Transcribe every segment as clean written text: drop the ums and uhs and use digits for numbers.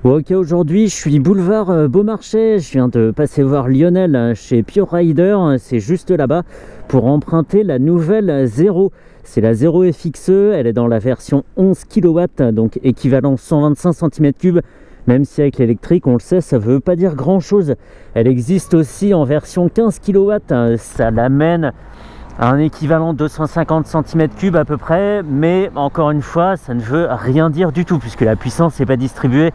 Ok, aujourd'hui je suis boulevard Beaumarchais, je viens de passer voir Lionel chez Pure Rider, c'est juste là-bas, pour emprunter la nouvelle Zero. C'est la Zero FXE, elle est dans la version 11 kW, donc équivalent 125 cm3, même si avec l'électrique, on le sait, ça ne veut pas dire grand-chose. Elle existe aussi en version 15 kW, ça l'amène à un équivalent 250 cm3 à peu près, mais encore une fois, ça ne veut rien dire du tout, puisque la puissance n'est pas distribuée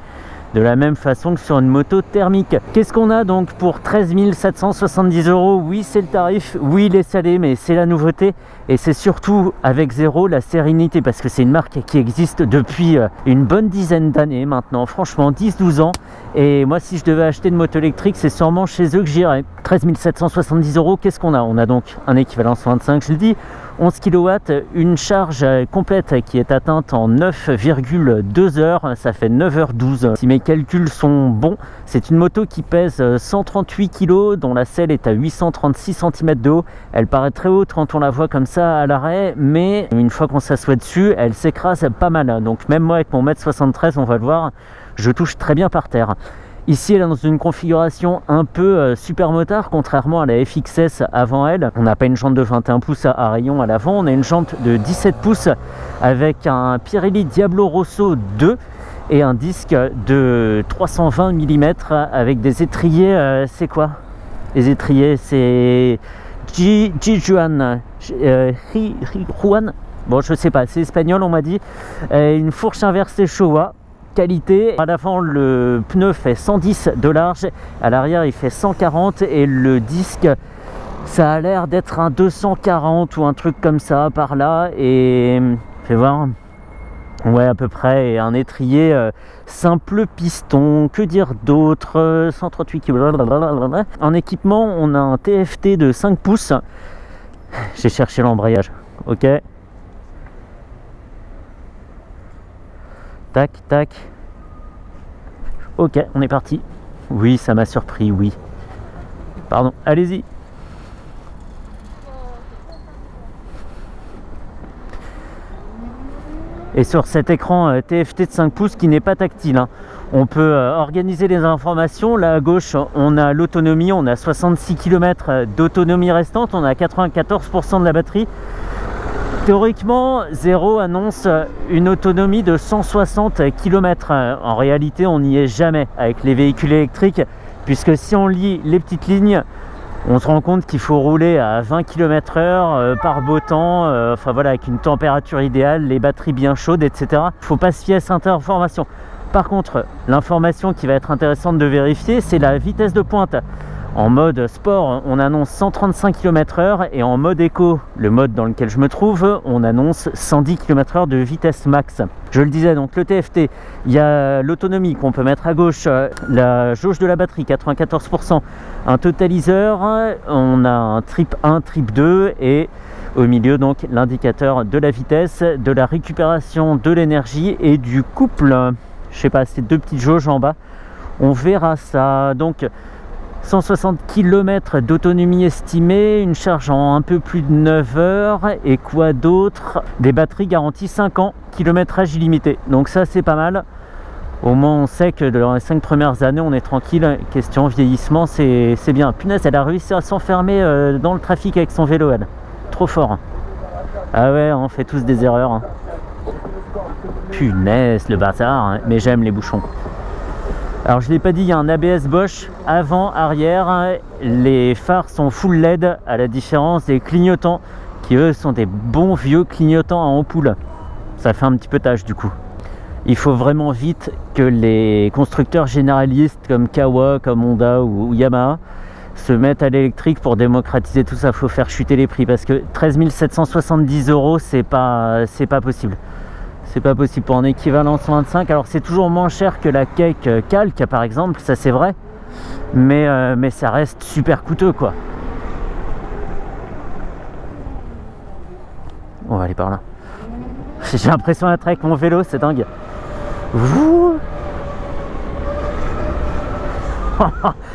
de la même façon que sur une moto thermique. Qu'est-ce qu'on a donc pour 13 770 €? Oui, c'est le tarif, oui, il est salé, mais c'est la nouveauté. Et c'est surtout avec Zero la sérénité, parce que c'est une marque qui existe depuis une bonne dizaine d'années maintenant, franchement 10-12 ans. Et moi, si je devais acheter une moto électrique, c'est sûrement chez eux que j'irais. 13 770 €, qu'est-ce qu'on a? On a donc un équivalent 125, je le dis, 11 kW, une charge complète qui est atteinte en 9,2 heures, ça fait 9h12. Si mes calculs sont bons, c'est une moto qui pèse 138 kg, dont la selle est à 836 cm de haut. Elle paraît très haute quand on la voit comme ça à l'arrêt, mais une fois qu'on s'assoit dessus, elle s'écrase pas mal. Donc même moi avec mon 1m73, on va le voir, je touche très bien par terre. Ici, elle est dans une configuration un peu super motard, contrairement à la FXS avant elle. On n'a pas une jante de 21 pouces à rayon à l'avant, on a une jante de 17 pouces avec un Pirelli Diablo Rosso 2 et un disque de 320 mm avec des étriers. C'est quoi? Les étriers, c'est Jijuan, Juan. Bon, je sais pas, c'est espagnol, on m'a dit. Une fourche inversée Showa. Qualité. À l'avant, le pneu fait 110 de large, à l'arrière il fait 140 et le disque, ça a l'air d'être un 240 ou un truc comme ça par là. Et fais voir, ouais, à peu près. Et un étrier simple piston, que dire d'autre, 138 kg. En équipement, on a un TFT de 5 pouces. J'ai cherché l'embrayage, ok. Tac, tac. Ok, on est parti. Oui, ça m'a surpris, oui. Pardon, allez-y. Et sur cet écran TFT de 5 pouces qui n'est pas tactile, hein, on peut organiser les informations. Là à gauche, on a l'autonomie, on a 66 km d'autonomie restante, on a 94% de la batterie. Théoriquement, Zero annonce une autonomie de 160 km. En réalité, on n'y est jamais avec les véhicules électriques, puisque si on lit les petites lignes, on se rend compte qu'il faut rouler à 20 km/h par beau temps, enfin voilà, avec une température idéale, les batteries bien chaudes, etc. Il ne faut pas se fier à cette information. Par contre, l'information qui va être intéressante de vérifier, c'est la vitesse de pointe. En mode sport, on annonce 135 km/h et en mode éco, le mode dans lequel je me trouve, on annonce 110 km/h de vitesse max. Je le disais, donc le TFT, il y a l'autonomie qu'on peut mettre à gauche, la jauge de la batterie, 94%, un totaliseur, on a un trip 1, trip 2 et au milieu donc l'indicateur de la vitesse, de la récupération de l'énergie et du couple. Je sais pas, c'est deux petites jauges en bas, on verra ça. Donc 160 km d'autonomie estimée, une charge en un peu plus de 9 heures et quoi d'autre? Des batteries garanties 5 ans, kilométrage illimité. Donc ça c'est pas mal. Au moins on sait que dans les 5 premières années on est tranquille. Question vieillissement, c'est bien. Punaise, elle a réussi à s'enfermer dans le trafic avec son vélo, elle. Trop fort. Ah ouais, on fait tous des erreurs, hein. Punaise, le bâtard, hein. Mais j'aime les bouchons. Alors je ne l'ai pas dit, il y a un ABS Bosch avant, arrière, les phares sont full LED à la différence des clignotants qui eux sont des bons vieux clignotants à ampoule. Ça fait un petit peu tâche du coup. Il faut vraiment vite que les constructeurs généralistes comme Kawa, comme Honda ou Yamaha se mettent à l'électrique pour démocratiser tout ça. Il faut faire chuter les prix parce que 13 770 €, c'est pas possible. C'est pas possible pour un équivalent 125. Alors c'est toujours moins cher que la cake Calque par exemple, ça c'est vrai, mais ça reste super coûteux quoi. On va aller par là. J'ai l'impression d'être avec mon vélo, c'est dingue.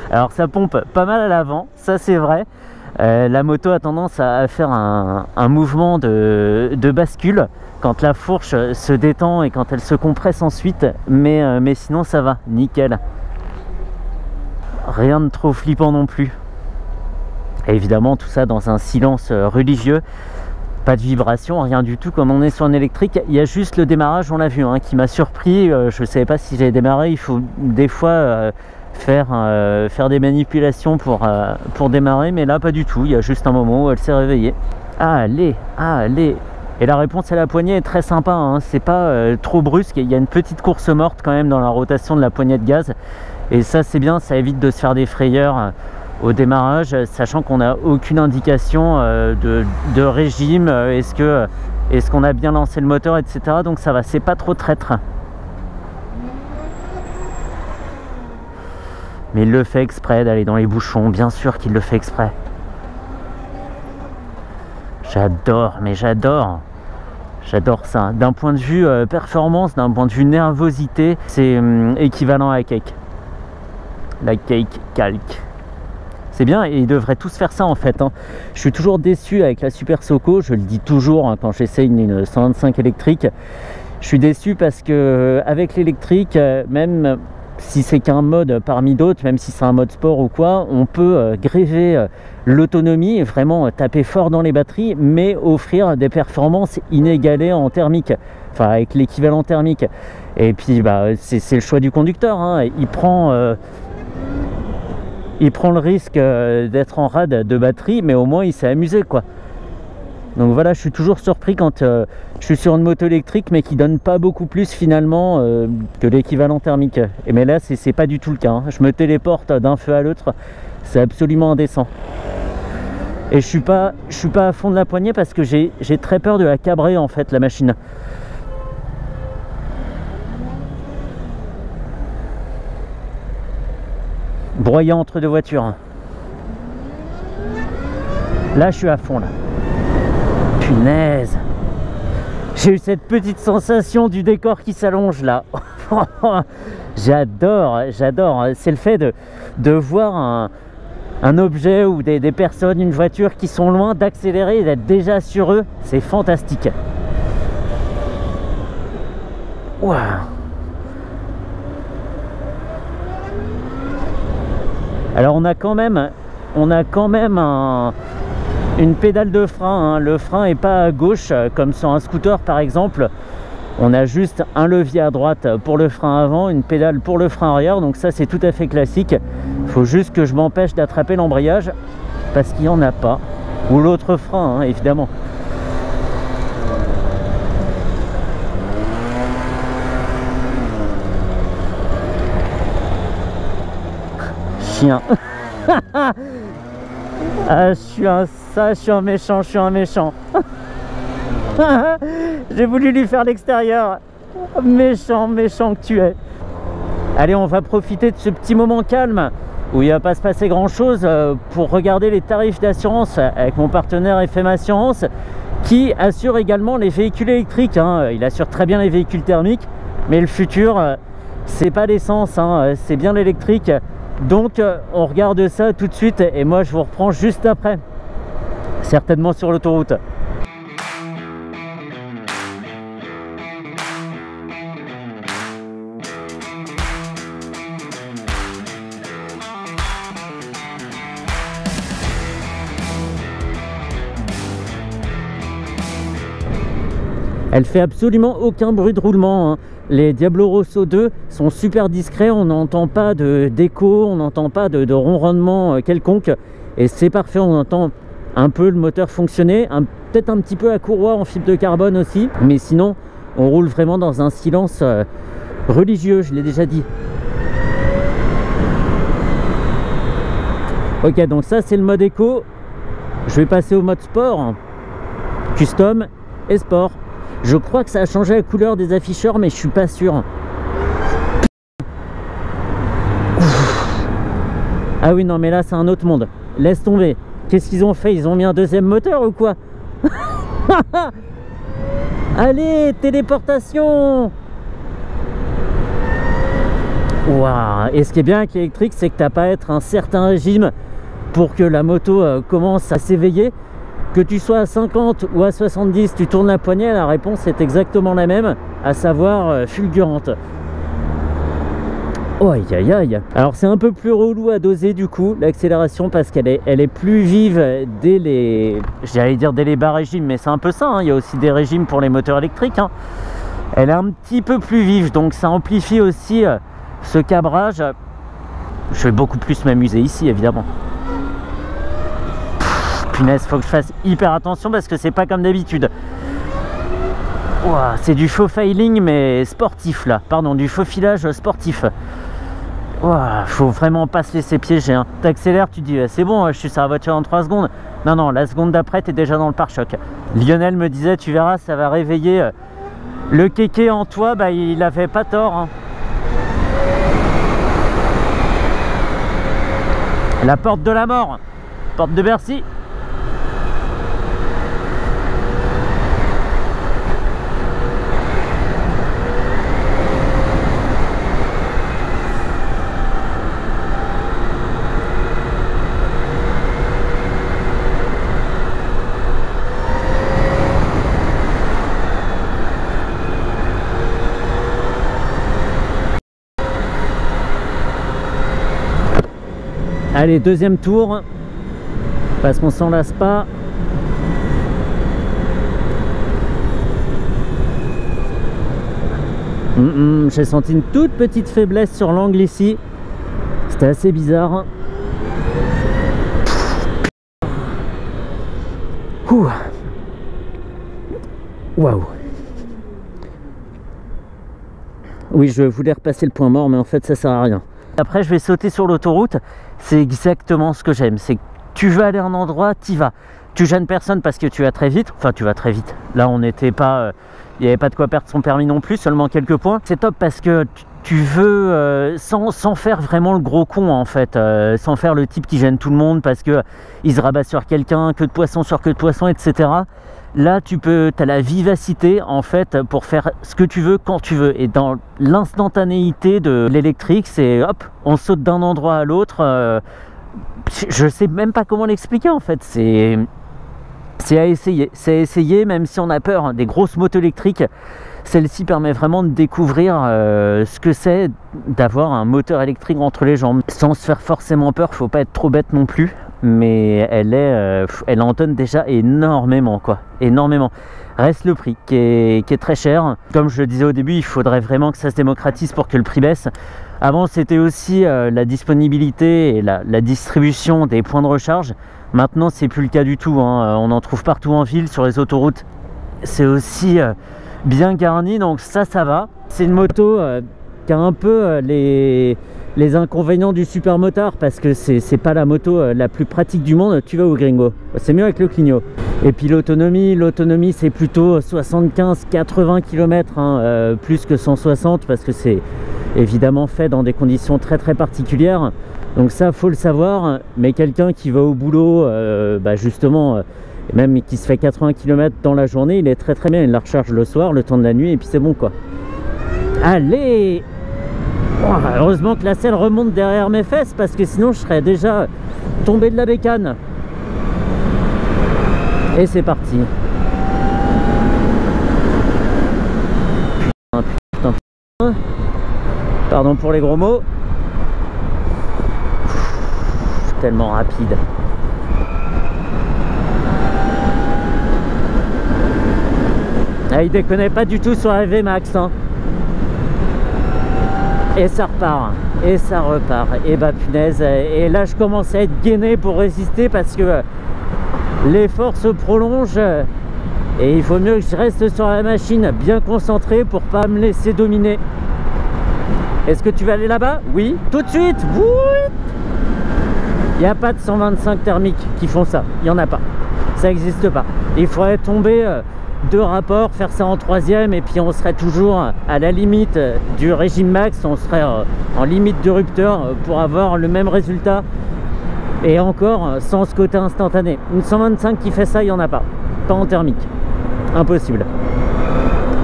Alors ça pompe pas mal à l'avant, ça c'est vrai. La moto a tendance à faire un mouvement de bascule quand la fourche se détend et quand elle se compresse ensuite, mais sinon ça va, nickel. Rien de trop flippant non plus. Et évidemment tout ça dans un silence religieux. Pas de vibration, rien du tout comme on est sur un électrique. Il y a juste le démarrage, on l'a vu, hein, qui m'a surpris. Je ne savais pas si j'allais démarrer. Il faut des fois faire des manipulations pour démarrer, mais là pas du tout. Il y a juste un moment où elle s'est réveillée. Allez, allez. Et la réponse à la poignée est très sympa, hein. C'est pas trop brusque. Il y a une petite course morte quand même dans la rotation de la poignée de gaz. Et ça c'est bien, ça évite de se faire des frayeurs au démarrage, sachant qu'on n'a aucune indication de régime, est-ce qu'on a bien lancé le moteur, etc. Donc ça va, c'est pas trop traître. Mais il le fait exprès d'aller dans les bouchons, bien sûr qu'il le fait exprès. J'adore, mais j'adore ça. D'un point de vue performance, d'un point de vue nervosité, c'est équivalent à Cake. La Cake Calque. C'est bien, et ils devraient tous faire ça en fait, hein. Je suis toujours déçu avec la Super Soco, je le dis toujours, hein, quand j'essaye une 125 électrique. Je suis déçu parce que avec l'électrique, même si c'est qu'un mode parmi d'autres, même si c'est un mode sport ou quoi, on peut gréver l'autonomie, vraiment taper fort dans les batteries, mais offrir des performances inégalées en thermique, enfin avec l'équivalent thermique. Et puis bah, c'est le choix du conducteur, hein. Il prend le risque d'être en rade de batterie, mais au moins il s'est amusé, quoi. Donc voilà, je suis toujours surpris quand je suis sur une moto électrique mais qui donne pas beaucoup plus finalement que l'équivalent thermique. Mais là c'est pas du tout le cas, hein. Je me téléporte d'un feu à l'autre, c'est absolument indécent. Et je suis pas à fond de la poignée parce que j'ai très peur de la cabrer en fait, la machine. Broyant entre deux voitures. Là je suis à fond là. Punaise. J'ai eu cette petite sensation du décor qui s'allonge là. J'adore. C'est le fait de voir un objet ou des personnes, une voiture qui sont loin, d'accélérer et d'être déjà sur eux. C'est fantastique. Waouh. Alors on a quand même une pédale de frein, hein. Le frein n'est pas à gauche comme sur un scooter par exemple. On a juste un levier à droite pour le frein avant, une pédale pour le frein arrière, donc ça c'est tout à fait classique. Il faut juste que je m'empêche d'attraper l'embrayage parce qu'il n'y en a pas, ou l'autre frein, hein, évidemment. Chien. Ah, je suis un méchant. J'ai voulu lui faire l'extérieur. Méchant que tu es. Allez, on va profiter de ce petit moment calme où il va pas se passer grand chose pour regarder les tarifs d'assurance avec mon partenaire FM Assurance qui assure également les véhicules électriques, hein. Il assure très bien les véhicules thermiques, mais le futur c'est pas l'essence, hein, c'est bien l'électrique. Donc on regarde ça tout de suite et moi je vous reprends juste après, certainement sur l'autoroute. Elle fait absolument aucun bruit de roulement, hein. Les Diablo Rosso 2 sont super discrets, on n'entend pas d'écho, on n'entend pas de ronronnement quelconque. Et c'est parfait, on entend un peu le moteur fonctionner, peut-être un petit peu la courroie en fibre de carbone aussi. Mais sinon, on roule vraiment dans un silence religieux, je l'ai déjà dit. Ok, donc ça c'est le mode éco. Je vais passer au mode sport, custom et sport. Je crois que ça a changé la couleur des afficheurs, mais je suis pas sûr. Ah oui, non, mais là, c'est un autre monde. Laisse tomber. Qu'est-ce qu'ils ont fait? Ils ont mis un deuxième moteur ou quoi? Allez, téléportation! Waouh! Et ce qui est bien avec l'électrique, c'est que t'as pas à être un certain régime pour que la moto commence à s'éveiller. Que tu sois à 50 ou à 70, tu tournes la poignée, la réponse est exactement la même, à savoir fulgurante. Oh aïe aïe aïe. Alors c'est un peu plus relou à doser du coup l'accélération, parce qu'elle est plus vive dès les, j'allais dire dès les bas régimes, mais c'est un peu ça, hein. Il y a aussi des régimes pour les moteurs électriques, hein. Elle est un petit peu plus vive, donc ça amplifie aussi ce cabrage. Je vais beaucoup plus m'amuser ici évidemment. Punaise, faut que je fasse hyper attention parce que c'est pas comme d'habitude. Ouah, c'est du faux filing mais sportif là, pardon, du faux filage sportif. Ouah, faut vraiment pas se laisser piéger, hein. T'accélères, tu dis c'est bon, je suis sur la voiture en 3 secondes. Non, non, la seconde d'après t'es déjà dans le pare-choc. Lionel me disait, tu verras, ça va réveiller le kéké en toi. Bah il avait pas tort, hein. La porte de la mort, porte de Bercy. Allez, deuxième tour, parce qu'on s'en lasse pas. J'ai senti une toute petite faiblesse sur l'angle ici. C'était assez bizarre. Ouh. Waouh. Oui, je voulais repasser le point mort, mais en fait ça sert à rien. Après je vais sauter sur l'autoroute. C'est exactement ce que j'aime. C'est que tu veux aller à un endroit, t'y vas. Tu gênes personne parce que tu vas très vite. Enfin, tu vas très vite. Là, on n'était pas... il n'y avait pas de quoi perdre son permis non plus, seulement quelques points. C'est top parce que tu veux, sans faire vraiment le gros con en fait, sans faire le type qui gêne tout le monde parce que il se rabat sur quelqu'un, queue de poisson sur queue de poisson, etc. Là, tu as la vivacité en fait pour faire ce que tu veux quand tu veux. Et dans l'instantanéité de l'électrique, c'est hop, on saute d'un endroit à l'autre. Je sais même pas comment l'expliquer en fait. C'est à essayer. C'est à essayer, même si on a peur des grosses motos électriques. Celle-ci permet vraiment de découvrir ce que c'est d'avoir un moteur électrique entre les jambes. Sans se faire forcément peur, faut pas être trop bête non plus. Mais elle en donne déjà énormément, quoi. Énormément. Reste le prix qui est très cher. Comme je le disais au début, il faudrait vraiment que ça se démocratise pour que le prix baisse. Avant, c'était aussi la disponibilité et la distribution des points de recharge. Maintenant, c'est plus le cas du tout, hein. On en trouve partout en ville, sur les autoroutes. C'est aussi bien garni, donc ça va. C'est une moto qui a un peu les inconvénients du supermotard parce que c'est pas la moto la plus pratique du monde. Tu vas où, gringo? C'est mieux avec le Clignot. Et puis l'autonomie c'est plutôt 75-80 km, hein, plus que 160 parce que c'est évidemment fait dans des conditions très très particulières. Donc ça, faut le savoir. Mais quelqu'un qui va au boulot, justement, même qui se fait 80 km dans la journée, il est très très bien. Il la recharge le soir, le temps de la nuit, et puis c'est bon, quoi. Allez! Oh, heureusement que la selle remonte derrière mes fesses parce que sinon je serais déjà tombé de la bécane. Et c'est parti. Putain. Pardon pour les gros mots. Tellement rapide. Ah, il déconne pas du tout sur la VMAX, hein. Et ça repart, et ça repart, et bah punaise, et là je commence à être gainé pour résister parce que l'effort se prolonge et il faut mieux que je reste sur la machine bien concentré pour pas me laisser dominer. Est-ce que tu vas aller là-bas? Oui, tout de suite. Il n'y a pas de 125 thermiques qui font ça, il n'y en a pas, ça n'existe pas. Il faudrait tomber deux rapports, faire ça en troisième et puis on serait toujours à la limite du régime max, on serait en limite de rupteur pour avoir le même résultat et encore sans ce côté instantané. Une 125 qui fait ça, il n'y en a pas en thermique, impossible.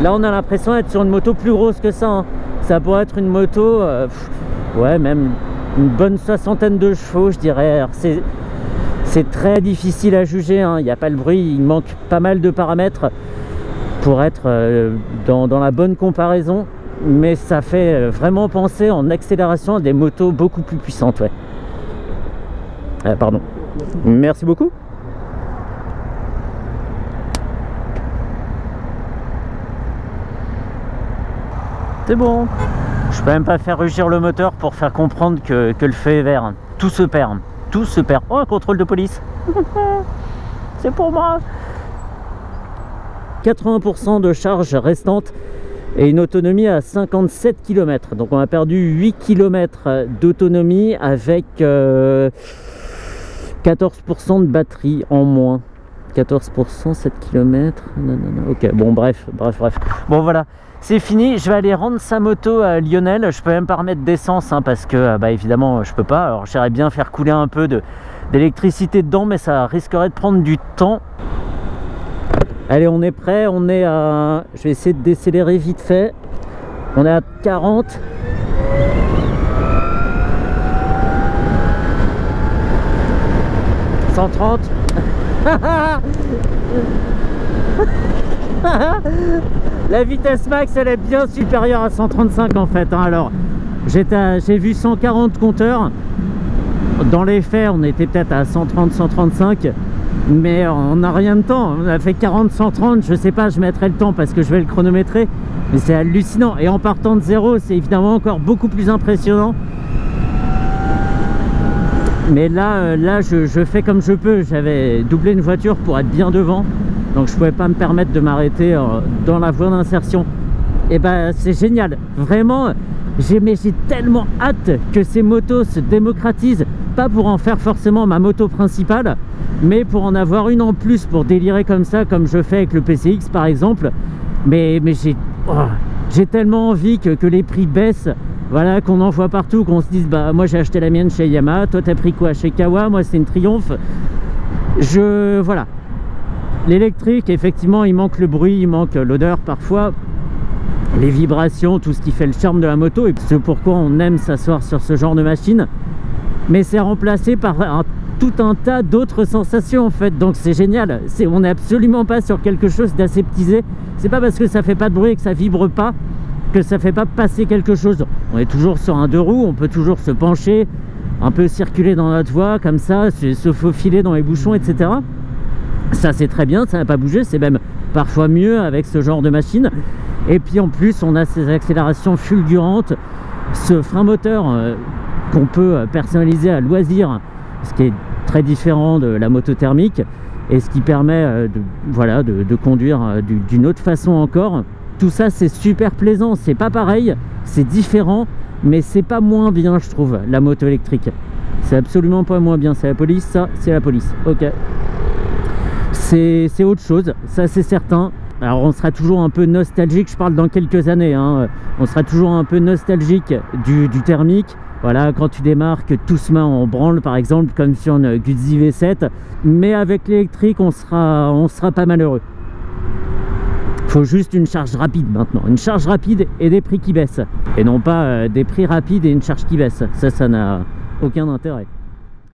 Là on a l'impression d'être sur une moto plus grosse que ça, hein. Ça pourrait être une moto ouais, même une bonne soixantaine de chevaux, je dirais. Alors, C'est très difficile à juger, hein. Il n'y a pas le bruit, il manque pas mal de paramètres pour être dans la bonne comparaison. Mais ça fait vraiment penser en accélération à des motos beaucoup plus puissantes, ouais. Pardon. Merci beaucoup. C'est bon. Je peux même pas faire rugir le moteur pour faire comprendre que le feu est vert. Tout se perd. Tout se perd. Oh, un contrôle de police. C'est pour moi. 80% de charge restante et une autonomie à 57 km. Donc on a perdu 8 km d'autonomie avec 14% de batterie en moins. 14%, 7 km. Non. Ok, bon, bref. Bon, voilà. C'est fini, je vais aller rendre sa moto à Lionel. Je peux même pas remettre d'essence hein, parce que bah, évidemment je peux pas. Alors j'aimerais bien faire couler un peu d'électricité dedans, mais ça risquerait de prendre du temps. Allez, on est prêt, on est à... Je vais essayer de décélérer vite fait. On est à 40. « 130 » La vitesse max elle est bien supérieure à 135 en fait hein. Alors j'ai vu 140 compteurs. Dans les faits on était peut-être à 130-135, mais on n'a rien de temps. On a fait 40-130, je sais pas, je mettrai le temps parce que je vais le chronométrer, mais c'est hallucinant. Et en partant de zéro c'est évidemment encore beaucoup plus impressionnant. Mais là je fais comme je peux. J'avais doublé une voiture pour être bien devant, donc je pouvais pas me permettre de m'arrêter dans la voie d'insertion. Et ben c'est génial, vraiment. J'ai tellement hâte que ces motos se démocratisent, pas pour en faire forcément ma moto principale, mais pour en avoir une en plus pour délirer comme ça, comme je fais avec le PCX par exemple. Mais j'ai tellement envie que les prix baissent. Voilà, qu'on en voit partout, qu'on se dise bah moi j'ai acheté la mienne chez Yamaha, toi t'as pris quoi chez Kawa, moi c'est une Triumph. Voilà. L'électrique, effectivement, il manque le bruit, il manque l'odeur parfois, les vibrations, tout ce qui fait le charme de la moto, et c'est pourquoi on aime s'asseoir sur ce genre de machine. Mais c'est remplacé par tout un tas d'autres sensations en fait, donc c'est génial. On n'est absolument pas sur quelque chose d'aseptisé. C'est pas parce que ça fait pas de bruit et que ça vibre pas que ça fait pas passer quelque chose. On est toujours sur un deux roues, on peut toujours se pencher, un peu circuler dans notre voie comme ça, se faufiler dans les bouchons, etc. Ça c'est très bien, ça n'a pas bougé, c'est même parfois mieux avec ce genre de machine. Et puis en plus on a ces accélérations fulgurantes, ce frein moteur qu'on peut personnaliser à loisir, ce qui est très différent de la moto thermique, et ce qui permet de conduire d'une autre façon encore. Tout ça c'est super plaisant, c'est pas pareil, c'est différent, mais c'est pas moins bien je trouve, la moto électrique. C'est absolument pas moins bien, c'est la police, ça c'est la police, ok. C'est autre chose, ça c'est certain. Alors on sera toujours un peu nostalgique, je parle dans quelques années, hein. On sera toujours un peu nostalgique du thermique. Voilà, quand tu démarres, que tout se met en branle par exemple, comme sur une Guzzi V7. Mais avec l'électrique, on sera pas malheureux. Faut juste une charge rapide maintenant, une charge rapide et des prix qui baissent. Et non pas des prix rapides et une charge qui baisse. Ça n'a aucun intérêt.